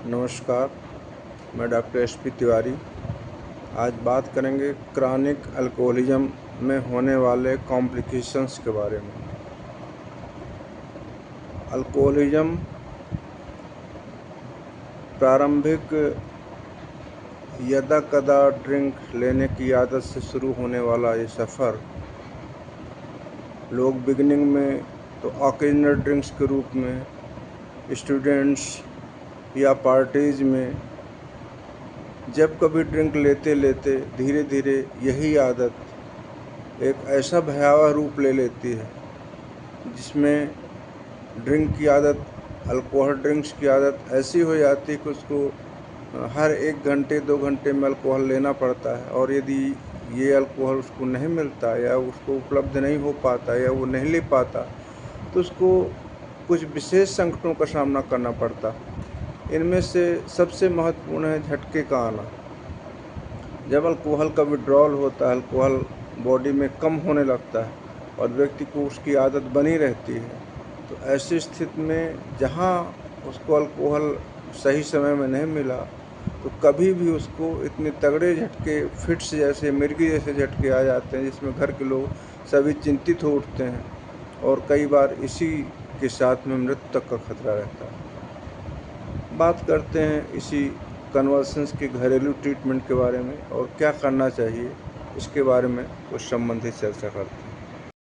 नमस्कार, मैं doctor SP. Tiwari. आज बात करेंगे क्रॉनिक अल्कोहलिज्म में होने वाले कॉम्प्लिकेशंस के बारे में। अल्कोहलिज्म प्रारंभिक यदा-कदा ड्रिंक लेने की आदत से शुरू होने वाला ये सफ़र लोग बिगिनिंग में तो ऑकेजनल ड्रिंक्स के रूप में, स्टूडेंट्स या पार्टीज़ में जब कभी ड्रिंक लेते लेते धीरे धीरे यही आदत एक ऐसा भयावह रूप ले लेती है जिसमें ड्रिंक की आदत, अल्कोहल ड्रिंक्स की आदत ऐसी हो जाती है कि उसको हर 1 घंटे 2 घंटे में अल्कोहल लेना पड़ता है। और यदि ये अल्कोहल उसको नहीं मिलता या उसको उपलब्ध नहीं हो पाता या वो नहीं ले पाता तो उसको कुछ विशेष संकटों का सामना करना पड़ता। इनमें से सबसे महत्वपूर्ण है झटके का आना। जब अल्कोहल का विड्रॉल होता है, अल्कोहल बॉडी में कम होने लगता है और व्यक्ति को उसकी आदत बनी रहती है, तो ऐसी स्थिति में जहाँ उसको अल्कोहल सही समय में नहीं मिला तो कभी भी उसको इतने तगड़े झटके, फिट्स जैसे, मिर्गी जैसे झटके आ जाते हैं जिसमें घर के लोग सभी चिंतित हो उठते हैं और कई बार इसी के साथ में मृत्यु तक का खतरा रहता है। बात करते हैं इसी कन्वर्सेंस के घरेलू ट्रीटमेंट के बारे में और क्या करना चाहिए, इसके बारे में कुछ संबंधित चर्चा करते हैं।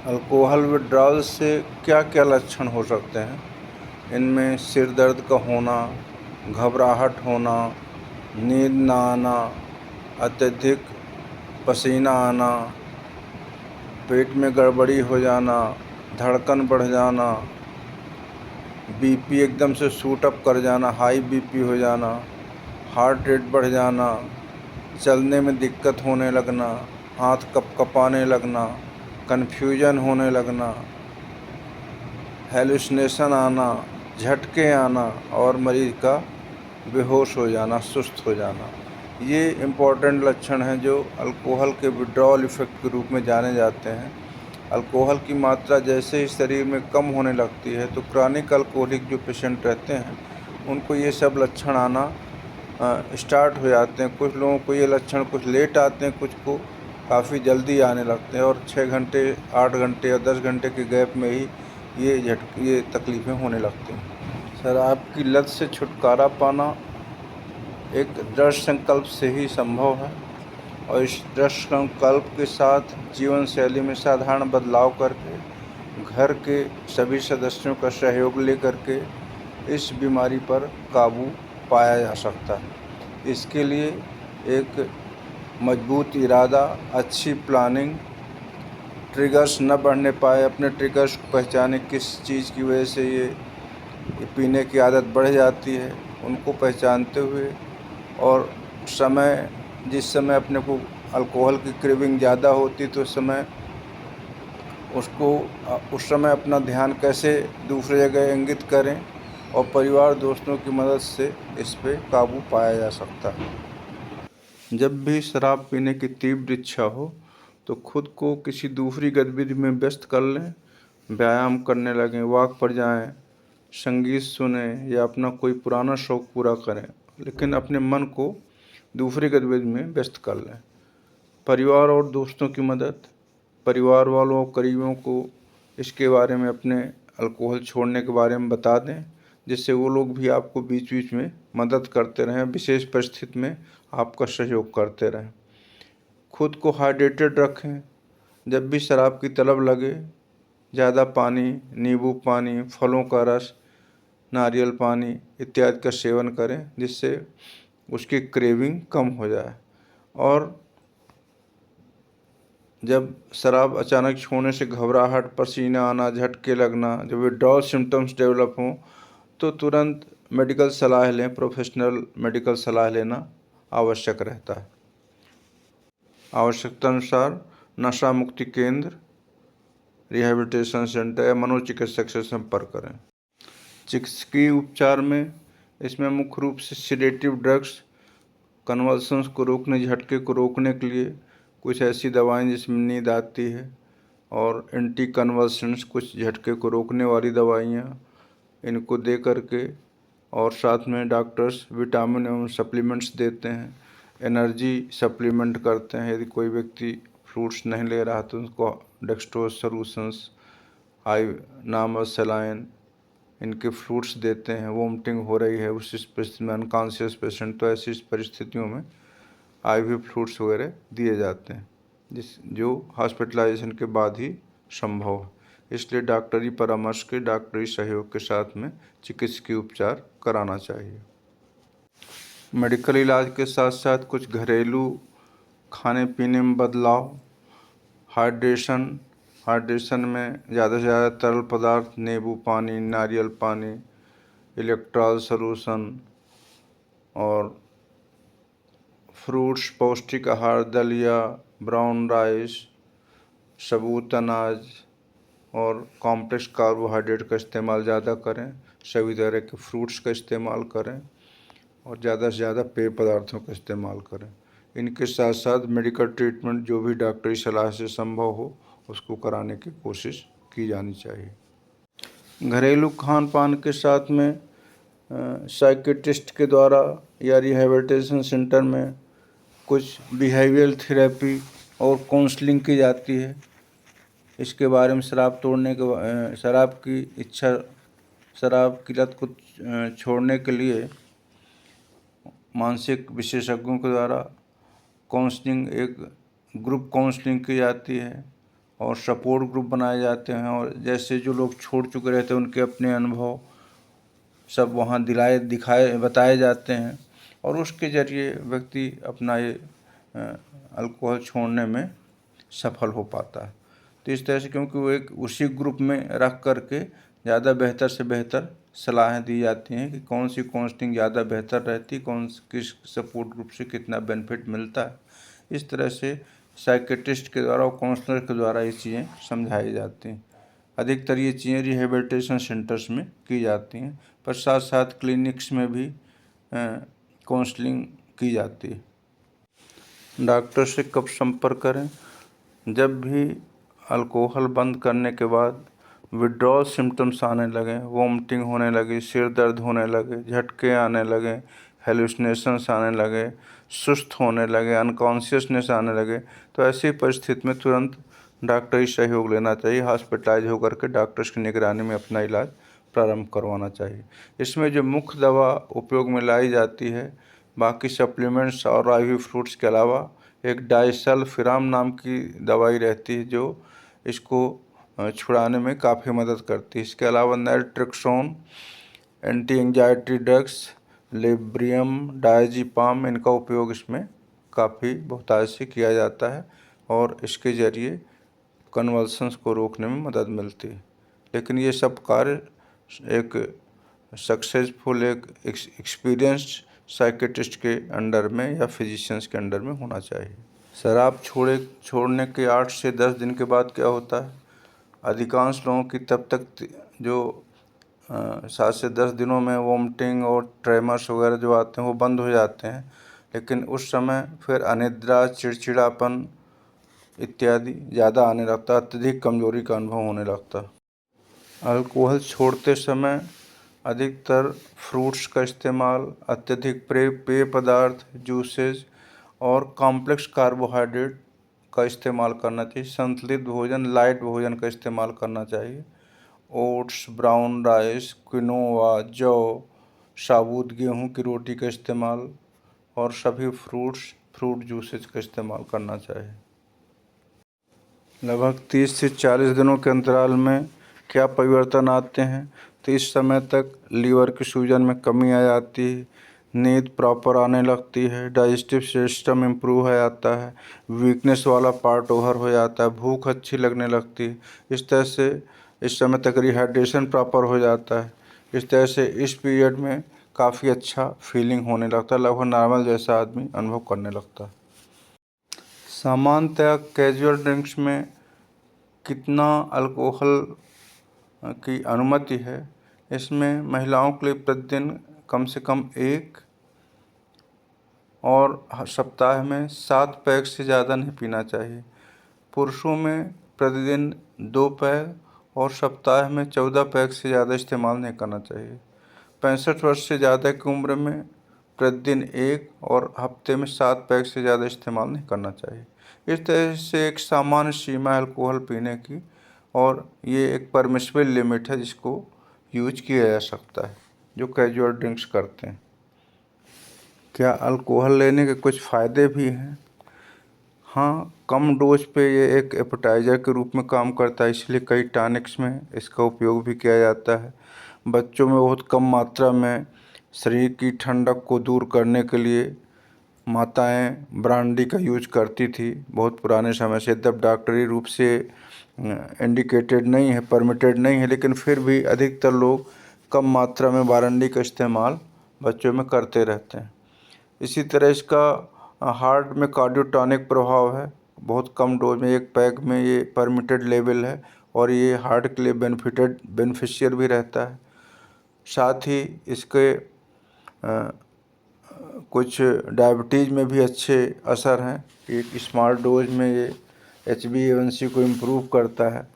अल्कोहल विड्रॉल से क्या क्या लक्षण हो सकते हैं? इनमें सिर दर्द का होना, घबराहट होना, नींद ना आना, अत्यधिक पसीना आना, पेट में गड़बड़ी हो जाना, धड़कन बढ़ जाना, बीपी एकदम से शूट अप कर जाना, हाई बीपी हो जाना, हार्ट रेट बढ़ जाना, चलने में दिक्कत होने लगना, हाथ कँपाने लगना, कन्फ्यूजन होने लगना, हेलुसिनेशन आना, झटके आना और मरीज़ का बेहोश हो जाना, सुस्त हो जाना। ये इम्पॉर्टेंट लक्षण हैं जो अल्कोहल के विड्रॉल इफ़ेक्ट के रूप में जाने जाते हैं। अल्कोहल की मात्रा जैसे ही शरीर में कम होने लगती है तो क्रॉनिक अल्कोहलिक जो पेशेंट रहते हैं उनको ये सब लक्षण आना स्टार्ट हो जाते हैं। कुछ लोगों को ये लक्षण कुछ लेट आते हैं, कुछ को काफ़ी जल्दी आने लगते हैं और 6 घंटे, 8 घंटे या 10 घंटे के गैप में ही ये तकलीफ़ें होने लगती हैं। शराब की लत से छुटकारा पाना एक दृढ़ संकल्प से ही संभव है और इस दृढ़ संकल्प के साथ जीवन शैली में साधारण बदलाव करके, घर के सभी सदस्यों का सहयोग लेकर के इस बीमारी पर काबू पाया जा सकता है। इसके लिए एक मजबूत इरादा, अच्छी प्लानिंग, ट्रिगर्स न बढ़ने पाए, अपने ट्रिगर्स को पहचाने किस चीज़ की वजह से ये पीने की आदत बढ़ जाती है, उनको पहचानते हुए और जिस समय अपने को अल्कोहल की क्रेविंग ज़्यादा होती तो उस समय अपना ध्यान कैसे दूसरी जगह इंगित करें और परिवार दोस्तों की मदद से इस पे काबू पाया जा सकता है। जब भी शराब पीने की तीव्र इच्छा हो तो खुद को किसी दूसरी गतिविधि में व्यस्त कर लें, व्यायाम करने लगें, वॉक पर जाएं, संगीत सुनें या अपना कोई पुराना शौक़ पूरा करें, लेकिन अपने मन को दूसरी गतिविधि में व्यस्त कर लें। परिवार और दोस्तों की मदद, परिवार वालों और करीबियों को इसके बारे में, अपने अल्कोहल छोड़ने के बारे में बता दें, जिससे वो लोग भी आपको बीच बीच में मदद करते रहें, विशेष परिस्थिति में आपका सहयोग करते रहें। खुद को हाइड्रेटेड रखें। जब भी शराब की तलब लगे, ज़्यादा पानी, नींबू पानी, फलों का रस, नारियल पानी इत्यादि का सेवन करें, जिससे उसकी क्रेविंग कम हो जाए। और जब शराब अचानक छोड़ने से घबराहट, पसीना आना, झटके लगना, जब विड्रॉल सिम्टम्स डेवलप हों तो तुरंत मेडिकल सलाह लें, प्रोफेशनल मेडिकल सलाह लेना आवश्यक रहता है। आवश्यकता अनुसार नशा मुक्ति केंद्र, रिहैबिलिटेशन सेंटर या मनोचिकित्सक से संपर्क करें। चिकित्सकीय उपचार में इसमें मुख्य रूप से सिडेटिव ड्रग्स, कन्वल्सन्स को रोकने, झटके को रोकने के लिए कुछ ऐसी दवाएं जिसमें नींद आती है और एंटी कन्वल्सन्स, कुछ झटके को रोकने वाली दवाइयाँ, इनको दे करके और साथ में डॉक्टर्स विटामिन एवं सप्लीमेंट्स देते हैं, एनर्जी सप्लीमेंट करते हैं। यदि कोई व्यक्ति फ्रूट्स नहीं ले रहा तो उनको डेक्सट्रोज सॉल्यूशंस, आई नामक सलाइन, इनके फ्रूट्स देते हैं। वोमिटिंग हो रही है उस परिस्थिति में, अनकॉन्शियस पेशेंट, तो ऐसी परिस्थितियों में IV फ्रूट्स वगैरह दिए जाते हैं, जो हॉस्पिटलाइजेशन के बाद ही संभव है। इसलिए डॉक्टरी परामर्श के, डॉक्टरी सहयोग के साथ में चिकित्सकीय उपचार कराना चाहिए। मेडिकल इलाज के साथ साथ कुछ घरेलू खाने पीने में बदलाव, हाइड्रेशन में ज़्यादा से ज़्यादा तरल पदार्थ, नींबू पानी, नारियल पानी, इलेक्ट्रॉल सॉल्यूशन और फ्रूट्स, पौष्टिक आहार, दलिया, ब्राउन राइस, सबूत अनाज और कॉम्प्लेक्स कार्बोहाइड्रेट का इस्तेमाल ज़्यादा करें। सभी तरह के फ्रूट्स का इस्तेमाल करें और ज़्यादा से ज़्यादा पेय पदार्थों का इस्तेमाल करें। इनके साथ साथ मेडिकल ट्रीटमेंट जो भी डॉक्टरी सलाह से संभव हो उसको कराने की कोशिश की जानी चाहिए। घरेलू खान पान के साथ में साइकियाट्रिस्ट के द्वारा या रिहैबिलिटेशन सेंटर में कुछ बिहेवियरल थेरेपी और काउंसलिंग की जाती है। इसके बारे में शराब की लत को छोड़ने के लिए मानसिक विशेषज्ञों के द्वारा काउंसलिंग, एक ग्रुप काउंसलिंग की जाती है और सपोर्ट ग्रुप बनाए जाते हैं। और जैसे जो लोग छोड़ चुके रहते हैं उनके अपने अनुभव सब वहाँ बताए जाते हैं और उसके ज़रिए व्यक्ति अपना ये अल्कोहल छोड़ने में सफल हो पाता है। तो इस तरह से, क्योंकि वो एक उसी ग्रुप में रख करके ज़्यादा बेहतर से बेहतर सलाहें दी जाती हैं कि कौन सी काउंसलिंग ज़्यादा बेहतर रहती, किस सपोर्ट ग्रुप से कितना बेनिफिट मिलता है। इस तरह से साइकियाट्रिस्ट के द्वारा और काउंसलर के द्वारा ये चीज़ें समझाई जाती हैं। अधिकतर ये चीज़ें रिहैबिलिटेशन सेंटर्स में की जाती हैं, पर साथ साथ क्लिनिक्स में भी काउंसलिंग की जाती है। डॉक्टर से कब संपर्क करें? जब भी अल्कोहल बंद करने के बाद विड्रॉल सिम्टम्स आने लगें, वोमिटिंग होने लगे, सिर दर्द होने लगे, झटके आने लगे, हेलुसिनेशंस आने लगे, सुस्त होने लगे, अनकॉन्शियसनेस आने लगे, तो ऐसी परिस्थिति में तुरंत डॉक्टरी सहयोग लेना चाहिए। हॉस्पिटलाइज होकर के डॉक्टर्स की निगरानी में अपना इलाज प्रारंभ करवाना चाहिए। इसमें जो मुख्य दवा उपयोग में लाई जाती है, बाकी सप्लीमेंट्स और IV फ्रूट्स के अलावा एक डाइसल्फिराम नाम की दवाई रहती है जो इसको छुड़ाने में काफ़ी मदद करती है। इसके अलावा नैल्ट्रेक्सोन, एंटी एंजाइटी ड्रग्स, लिब्रियम, डायज़ेपाम, इनका उपयोग इसमें काफ़ी बहुतायत से किया जाता है और इसके ज़रिए कन्वल्सन्स को रोकने में मदद मिलती है। लेकिन ये सब कार्य एक सक्सेसफुल, एक एक्सपीरियंस्ड साइकियाट्रिस्ट के अंडर में या फिजिशियंस के अंडर में होना चाहिए। शराब छोड़ने के 8 से 10 दिन के बाद क्या होता है? अधिकांश लोगों की तब तक जो 7 से 10 दिनों में वोमिटिंग और ट्रेमर्स वगैरह जो आते हैं वो बंद हो जाते हैं, लेकिन उस समय फिर अनिद्रा, चिड़चिड़ापन इत्यादि ज़्यादा आने लगता है, अत्यधिक कमजोरी का अनुभव होने लगता है। अल्कोहल छोड़ते समय अधिकतर फ्रूट्स का इस्तेमाल, अत्यधिक पेय पदार्थ, जूसेस और कॉम्प्लेक्स कार्बोहाइड्रेट का इस्तेमाल करना चाहिए। संतुलित भोजन, लाइट भोजन का इस्तेमाल करना चाहिए। ओट्स, ब्राउन राइस, क्विनोआ, जौ, साबुत गेहूं की रोटी का इस्तेमाल और सभी फ्रूट जूसेस का इस्तेमाल करना चाहिए। लगभग 30 से 40 दिनों के अंतराल में क्या परिवर्तन आते हैं? तो इस समय तक लीवर की सूजन में कमी आ जाती है, नींद प्रॉपर आने लगती है, डाइजेस्टिव सिस्टम इम्प्रूव हो जाता है, वीकनेस वाला पार्ट ओवर हो जाता है, भूख अच्छी लगने लगती है। इस तरह से इस समय तक रिहाइड्रेशन प्रॉपर हो जाता है। इस तरह से इस पीरियड में काफ़ी अच्छा फीलिंग होने लगता है, लगभग नॉर्मल जैसा आदमी अनुभव करने लगता है। सामान्यतः कैजुअल ड्रिंक्स में कितना अल्कोहल की अनुमति है? इसमें महिलाओं के लिए प्रतिदिन कम से कम 1 और सप्ताह में 7 पैक से ज़्यादा नहीं पीना चाहिए। पुरुषों में प्रतिदिन 2 पैक और सप्ताह में 14 पैक से ज़्यादा इस्तेमाल नहीं करना चाहिए। 65 वर्ष से ज़्यादा की उम्र में प्रतिदिन 1 और हफ्ते में 7 पैक से ज़्यादा इस्तेमाल नहीं करना चाहिए। इस तरह से एक सामान्य सीमा है अल्कोहल पीने की, और ये एक परमिसिबल लिमिट है जिसको यूज किया जा सकता है जो कैजुअल ड्रिंक्स करते हैं। क्या अल्कोहल लेने के कुछ फ़ायदे भी हैं? हाँ, कम डोज पे ये एक एपेटाइज़र के रूप में काम करता है, इसलिए कई टॉनिक्स में इसका उपयोग भी किया जाता है। बच्चों में बहुत कम मात्रा में शरीर की ठंडक को दूर करने के लिए माताएं ब्रांडी का यूज करती थी बहुत पुराने समय से। तब डॉक्टरी रूप से इंडिकेटेड नहीं है, परमिटेड नहीं है, लेकिन फिर भी अधिकतर लोग कम मात्रा में ब्रांडी का इस्तेमाल बच्चों में करते रहते हैं। इसी तरह इसका हार्ट में कार्डियोटॉनिक प्रभाव है। बहुत कम डोज में, 1 पैक में ये परमिटेड लेवल है, और ये हार्ट के लिए बेनिफिशियल भी रहता है। साथ ही इसके कुछ डायबिटीज़ में भी अच्छे असर हैं। एक स्मॉल डोज में ये HbA1c को इम्प्रूव करता है,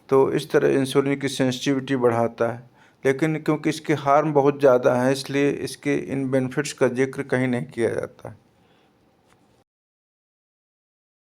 तो इस तरह इंसुलिन की सेंसिटिविटी बढ़ाता है। लेकिन क्योंकि इसके हार्म बहुत ज़्यादा हैं, इसलिए इसके इन बेनिफिट्स का जिक्र कहीं नहीं किया जाता है।